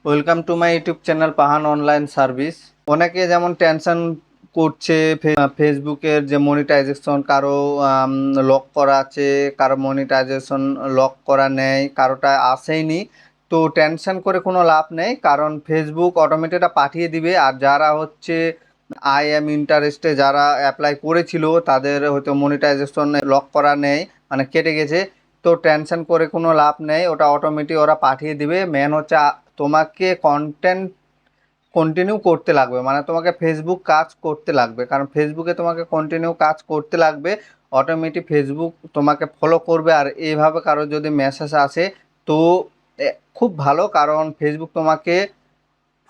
Welcome to my YouTube channel Pahan online service. অনেকে যেমন tension করছে ফেসবুকের যে মনিটাইজেশন কারো লক করা আছে, কারো মনিটাইজেশন লক করা নেই, কারোটা আসেইনি। তো টেনশন করে কোনো লাভ নেই, কারণ ফেসবুক অটোমেটেড পাঠিয়ে দিবে। আর যারা হচ্ছে আই এম ইন্টারেস্টে যারা অ্যাপ্লাই করেছিল তাদের হয়তো মনিটাইজেশন লক করা নেই, মানে কেটে গেছে। তো টেনশন করে কোনো লাভ নেই, ওটা অটোমেটিক ওরা পাঠিয়ে দিবে। মেন হচ্ছে তোমাকে কন্টেন্ট কন্টিনিউ করতে লাগবে, মানে তোমাকে ফেসবুক কাজ করতে লাগবে, কারণ ফেসবুকে তোমাকে কন্টিনিউ কাজ করতে লাগবে। অটোমেটিক ফেসবুক তোমাকে ফলো করবে। আর এইভাবে কারো যদি মেসেজ আসে তো খুব ভালো, কারণ ফেসবুক তোমাকে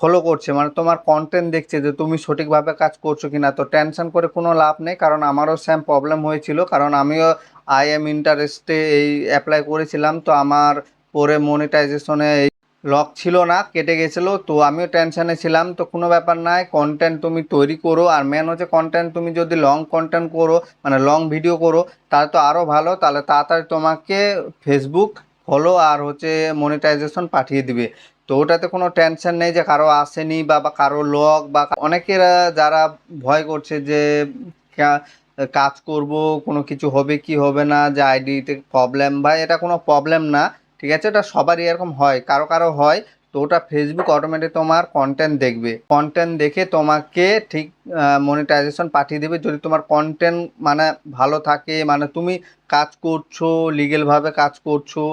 ফলো করছে, মানে তোমার কন্টেন্ট দেখছে যে তুমি সঠিকভাবে কাজ করছো কিনা। তো টেনশন করে কোনো লাভ নেই, কারণ আমারও সেম প্রবলেম হয়েছিল, কারণ আমিও আই এম ইন্টারেস্টে এই অ্যাপ্লাই করেছিলাম। তো আমার পরে মনিটাইজেশনে লক ছিল না, কেটে গেছিলো। তো আমিও টেনশনে ছিলাম। তো কোনো ব্যাপার নাই, কন্টেন্ট তুমি তৈরি করো। আর মেন হচ্ছে কন্টেন্ট তুমি যদি লং কন্টেন্ট করো, মানে লং ভিডিও করো, তাহলে তো আরও ভালো, তাহলে তাড়াতাড়ি তোমাকে ফেসবুক ফলো আর হচ্ছে মনিটাইজেশন পাঠিয়ে দিবে। তো ওটাতে কোনো টেনশন নেই যে কারো আসেনি বা কারো লক বা অনেকেরা যারা ভয় করছে যে কাজ করব কোনো কিছু হবে কি হবে না, যে আইডিতে প্রবলেম। ভাই এটা কোনো প্রবলেম না, ঠিক আছে? এটা সবারই এরকম হয়, কারো কারো হয়। তো ওটা ফেসবুক অটোমেটিক তোমার কন্টেন্ট দেখবে, কন্টেন্ট দেখে তোমাকে ঠিক মনিটাইজেশন পাঠিয়ে দেবে। যদি তোমার কন্টেন্ট মানে ভালো থাকে, মানে তুমি কাজ করছো, লিগেলভাবে কাজ করছো,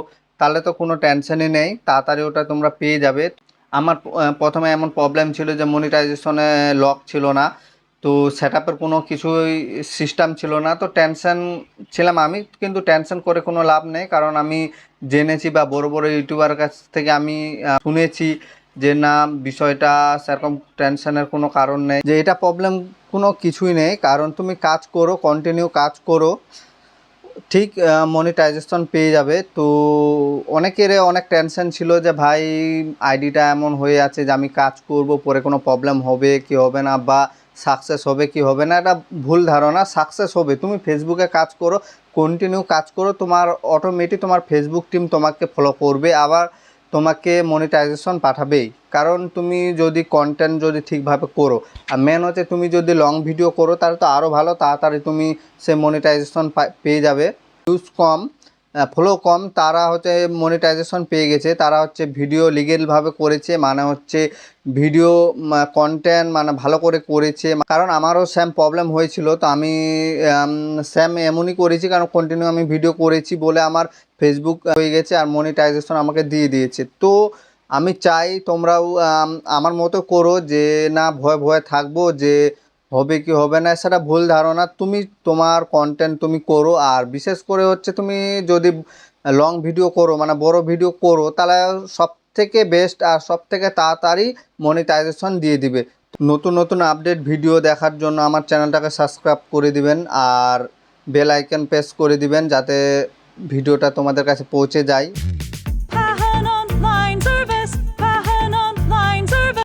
তাহলে তো কোনো টেনশনই নেই, তাড়াতাড়ি ওটা তোমরা পেয়ে যাবে। আমার প্রথমে এমন প্রবলেম ছিল যে মনিটাইজেশনে লক ছিল না, তো সেট আপের কোনো কিছুই সিস্টেম ছিল না। তো টেনশন ছিলাম আমি, কিন্তু টেনশন করে কোনো লাভ নেই, কারণ আমি জেনেছি বা বড় বড় ইউটিউবার কাছ থেকে আমি শুনেছি যে না, বিষয়টা সেরকম টেনশনের কোনো কারণ নেই, যে এটা প্রবলেম কোনো কিছুই নেই। কারণ তুমি কাজ করো, কন্টিনিউ কাজ করো, ঠিক মনিটাইজেশন পেয়ে যাবে। তো অনেকের অনেক টেনশন ছিল যে ভাই আইডিটা এমন হয়ে আছে যে আমি কাজ করব, পরে কোনো প্রবলেম হবে কি হবে না, বা সাকসেস হবে কি হবে না। এটা ভুল ধারণা, সাকসেস হবে। তুমি ফেসবুকে কাজ করো, কন্টিনিউ কাজ করো, তোমার অটোমেটিক তোমার ফেসবুক টিম তোমাকে ফলো করবে, আবার তোমাকে মনিটাইজেশন পাঠাবেই। কারণ তুমি যদি কন্টেন্ট যদি ঠিকভাবে করো, আর মেন হচ্ছে তুমি যদি লং ভিডিও করো, তাহলে তো আরও ভালো, তাড়াতাড়ি তুমি সে মনিটাইজেশন পেয়ে যাবে। ভিউজ কম, ফলো কম, তারা হচ্ছে মনিটাইজেশন পেয়ে গেছে, তারা হচ্ছে ভিডিও লিগেলভাবে করেছে, মানে হচ্ছে ভিডিও কন্টেন্ট মানে ভালো করে করেছে। কারণ আমারও সেম প্রবলেম হয়েছিল, তো আমি সেম এমনই করেছি, কারণ কন্টিনিউ আমি ভিডিও করেছি বলে আমার ফেসবুক হয়ে গেছে আর মনিটাইজেশন আমাকে দিয়ে দিয়েছে। তো আমি চাই তোমরাও আমার মতো করো, যে না ভয়ে ভয়ে থাকবো যে হবে কি হবে না, সেটা ভুল ধারণা। তুমি তোমার কন্টেন্ট তুমি করো, আর বিশেষ করে হচ্ছে তুমি যদি লং ভিডিও করো, মানে বড় ভিডিও করো, তাহলে সব থেকে বেস্ট আর সব থেকে তাড়াতাড়ি মনিটাইজেশন দিয়ে দিবে। নতুন নতুন আপডেট ভিডিও দেখার জন্য আমার চ্যানেলটাকে সাবস্ক্রাইব করে দিবেন, আর বেল আইকন প্রেস করে দিবেন, যাতে ভিডিওটা তোমাদের কাছে পৌঁছে যায়।